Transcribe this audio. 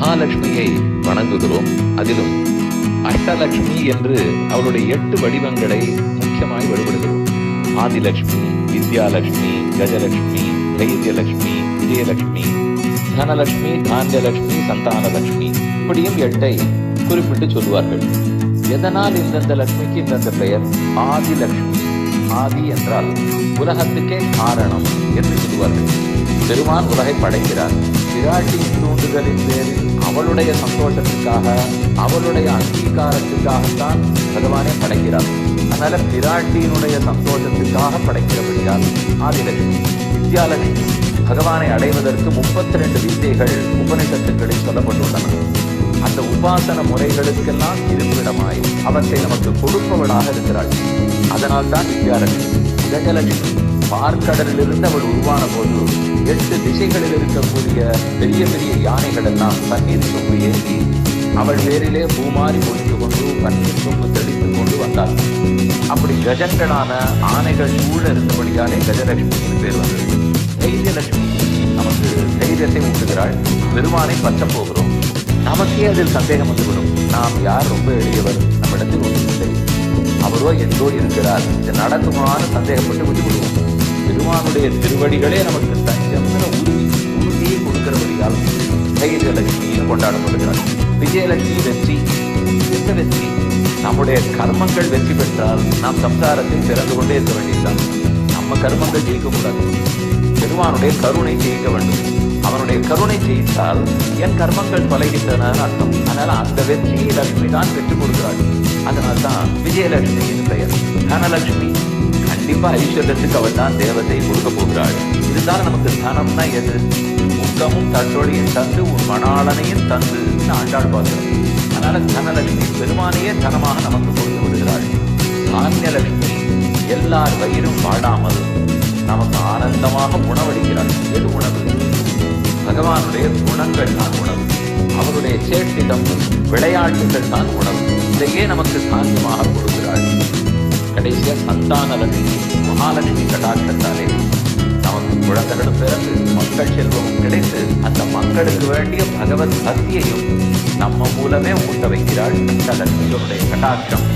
மகாலட்சுமியை வணங்குகிறோம். அதிலும் அஷ்டலட்சுமி என்று அவளுடைய 8 வடிவங்களை முக்கியமாய் வழிபடுகிறோம். ஆதிலட்சுமி, வித்யாலட்சுமி, கஜலட்சுமி, தைரியலட்சுமி, விஜயலட்சுமி, தனலட்சுமி, தானியலட்சுமி, சந்தானலட்சுமி, இப்படியும் 8ஐ குறிப்பிட்டு சொல்லுவார்கள். எதனால் இந்தந்த லட்சுமிக்கு இந்தந்த பெயர்? ஆதிலட்சுமி, ஆதி என்றால் உலகத்துக்கே காரணம் என்று சொல்லுவார்கள். பெருமான் உலகை படைக்கிறார். பிராட்டியின் தூண்டுதலின் பேரில் அவளுடைய சந்தோஷத்துக்காக, அவளுடைய அங்கீகாரத்துக்காகத்தான் பகவானே படைக்கிறார். அதனால பிராட்டியினுடைய சந்தோஷத்துக்காக படைக்கிறபடியால் ஆதிலட்சுமி. வித்யாலட்சுமி, பகவானை அடைவதற்கு 32 வித்தைகள் உபனிஷத்துக்களில் சொல்லப்பட்டுள்ளன. அந்த உபாசன முறைகளுக்கெல்லாம் இருப்பிடமாய் அவற்றை நமக்கு கொடுப்பவளாக இருக்கிறாள். அதனால் தான் வித்யாலட்சுமி. கஜலட்சுமி, பார்க்கடலிலிருந்து அவள் உருவான போது 8 திசைகளில் இருக்கக்கூடிய பெரிய பெரிய யானைகள் எல்லாம் தண்ணீர் சொம்பு ஏற்றி அவள் பேரிலே பூமாரி பொழிந்து கொண்டு பன்னீர் சொம்பு தெளித்துக் கொண்டு வந்தாள். அப்படி கஜங்களான ஆனைகள் சூழ இருந்தபடியாலே கஜலட்சுமியின் பேர் வந்தது. தைரியலட்சுமி, நமக்கு தைரியத்தை ஊட்டுகிறாள். பெருமானை பற்ற போகிறோம், நமக்கே அதில் சந்தேகம் வந்துவிடும். நாம் யார்? ரொம்ப எளியவர், நம்மிடத்தில் ஒன்றுமில்லை, அவரோ எங்கோ இருக்கிறார், இது நடக்குமாறு சந்தேகப்பட்டு விட்டு விடுவோம். பெருமானுடைய திருவடிகளே நமக்கு தஞ்சம்ங்கிற உறுதியை கொடுக்கிறபடியால் தைரியலட்சுமியை கொண்டாடப்படுகிறார். விஜயலட்சுமி வெற்றி. எந்த வெற்றி? நம்முடைய கர்மங்கள் வெற்றி பெற்றால் நாம் சம்சாரத்தை திறந்து கொண்டே இருக்க வேண்டியதுதான். நம்ம கர்மங்கள் ஜெயிக்கக்கூடாது, பெருமானுடைய கருணை ஜெயிக்க வேண்டும். அவனுடைய கருணை ஜெயித்தால் என் கர்மங்கள் தொலைகின்றன அர்த்தம். அதனால அந்த வெற்றியை லட்சுமி தான் பெற்றுக் கொடுக்கிறாள். அதனால்தான் விஜயலட்சுமியின் பெயர். தனலட்சுமி, கண்டிப்பா ஐஸ்வர்யத்துக்கு அவள் தான் தேவதை கொடுக்க போகிறாள். இருந்தாலும் நமக்கு தனம்னா எது? முக்கமும் தட்டொழியும் தந்து உன் மணாளனையும் தந்து ஆண்டாள் பார்க்கிறோம். அதனால தனலட்சுமி பெருமானையே தனமாக நமக்கு கொடுத்து விடுகிறாள். தானியலட்சுமி, எல்லார் வயிறும் வாடாமல் நமக்கு ஆனந்தமாக உணவளிக்கிறாள். எது உணவு? பகவானுடைய குணங்கள் தான் உணவு. அவருடைய சேட்டிடம் விளையாட்டுகள் தான் உணவு. இதையே நமக்கு தானியமாக கொடுக்கிறாள். கடைசியா சந்தானலட்சுமி, மகாலட்சுமி கடாட்சத்தாலே நமக்கு குழந்தைகளும் பிறந்து மக்கள் செல்வமும் கிடைத்து அந்த மக்களுக்கு வேண்டிய பகவத் பக்தியையும் நம்ம மூலமே ஊட்ட வைக்கிறாள். லட்சுமியோருடைய கடாட்சம்